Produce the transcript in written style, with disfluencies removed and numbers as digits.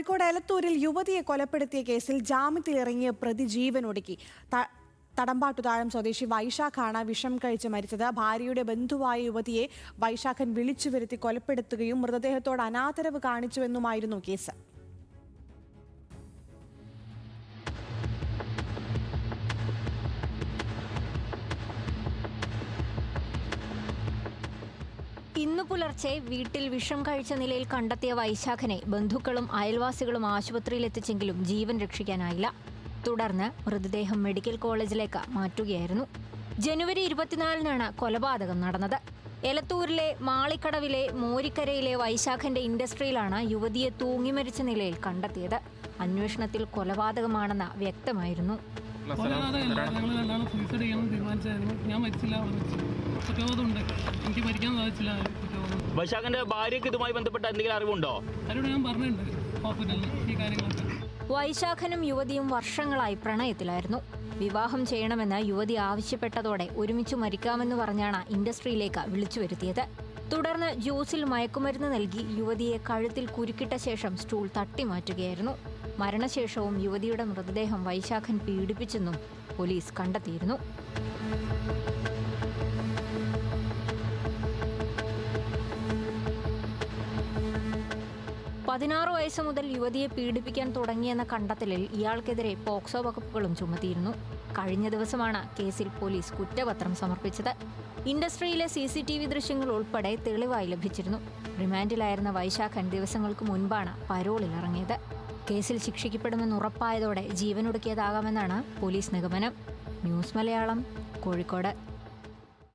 കോഴിക്കോട് എലത്തൂരിൽ യുവതിയെ കൊലപ്പെടുത്തിയ കേസിൽ ജാമ്യത്തിലിറങ്ങിയ പ്രതി ജീവനൊടുക്കി. തടമ്പാട്ടുതാഴം സ്വദേശി വൈശാഖാണ് വിഷം കഴിച്ച് മരിച്ചത്. ഭാര്യയുടെ ബന്ധുവായ യുവതിയെ വൈശാഖൻ വിളിച്ചു വരുത്തി കൊലപ്പെടുത്തുകയും മൃതദേഹത്തോട് അനാദരവ് കാണിച്ചുവെന്നുമായിരുന്നു കേസ്. ഇന്നു പുലർച്ചെ വീട്ടിൽ വിഷം കഴിച്ച നിലയിൽ കണ്ടെത്തിയ വൈശാഖനെ ബന്ധുക്കളും അയൽവാസികളും ആശുപത്രിയിലെത്തിച്ചെങ്കിലും ജീവൻ രക്ഷിക്കാനായില്ല. തുടർന്ന് മൃതദേഹം മെഡിക്കൽ കോളേജിലേക്ക് മാറ്റുകയായിരുന്നു. ജനുവരി 24-നാണ് കൊലപാതകം നടന്നത്. എലത്തൂരിലെ മാളിക്കടവിലെ മോരിക്കരയിലെ വൈശാഖന്റെ ഇൻഡസ്ട്രിയിലാണ് യുവതിയെ തൂങ്ങിമരിച്ച നിലയിൽ കണ്ടെത്തിയത്. അന്വേഷണത്തിൽ കൊലപാതകമാണെന്ന് വ്യക്തമായിരുന്നു. വൈശാഖന്റെ ഭാര്യയ്ക്ക് ഇതുമായി ബന്ധപ്പെട്ട എന്തെങ്കിലും അറിവുണ്ടോ? വൈശാഖനും യുവതിയും വർഷങ്ങളായി പ്രണയത്തിലായിരുന്നു. വിവാഹം ചെയ്യണമെന്ന് യുവതി ആവശ്യപ്പെട്ടതോടെ ഒരുമിച്ച് മരിക്കാമെന്ന് പറഞ്ഞാണ് ഇൻഡസ്ട്രിയിലേക്ക് വിളിച്ചു വരുത്തിയത്. തുടർന്ന് ജ്യൂസിൽ മയക്കുമരുന്ന് നൽകി യുവതിയെ കഴുത്തിൽ കുരുക്കിട്ട ശേഷം സ്റ്റൂൾ തട്ടിമാറ്റുകയായിരുന്നു. മരണശേഷവും യുവതിയുടെ മൃതദേഹം വൈശാഖൻ പീഡിപ്പിച്ചെന്നും പോലീസ് കണ്ടെത്തിയിരുന്നു. പതിനാറ് വയസ്സ് മുതൽ യുവതിയെ പീഡിപ്പിക്കാൻ തുടങ്ങിയെന്ന കണ്ടെത്തലിൽ ഇയാൾക്കെതിരെ പോക്സോ വകുപ്പുകളും ചുമത്തിയിരുന്നു. കഴിഞ്ഞ ദിവസമാണ് കേസിൽ പോലീസ് കുറ്റപത്രം സമർപ്പിച്ചത്. ഇൻഡസ്ട്രിയിലെ CCTV ദൃശ്യങ്ങൾ ഉൾപ്പെടെ തെളിവായി ലഭിച്ചിരുന്നു. റിമാൻഡിലായിരുന്ന വൈശാഖൻ ദിവസങ്ങൾക്ക് മുൻപാണ് പരോളിൽ ഇറങ്ങിയത്. കേസിൽ ശിക്ഷിക്കപ്പെടുമെന്ന് ഉറപ്പായതോടെ ജീവനൊടുക്കിയതാകാമെന്നാണ് പോലീസ് നിഗമനം. ന്യൂസ് മലയാളം, കോഴിക്കോട്.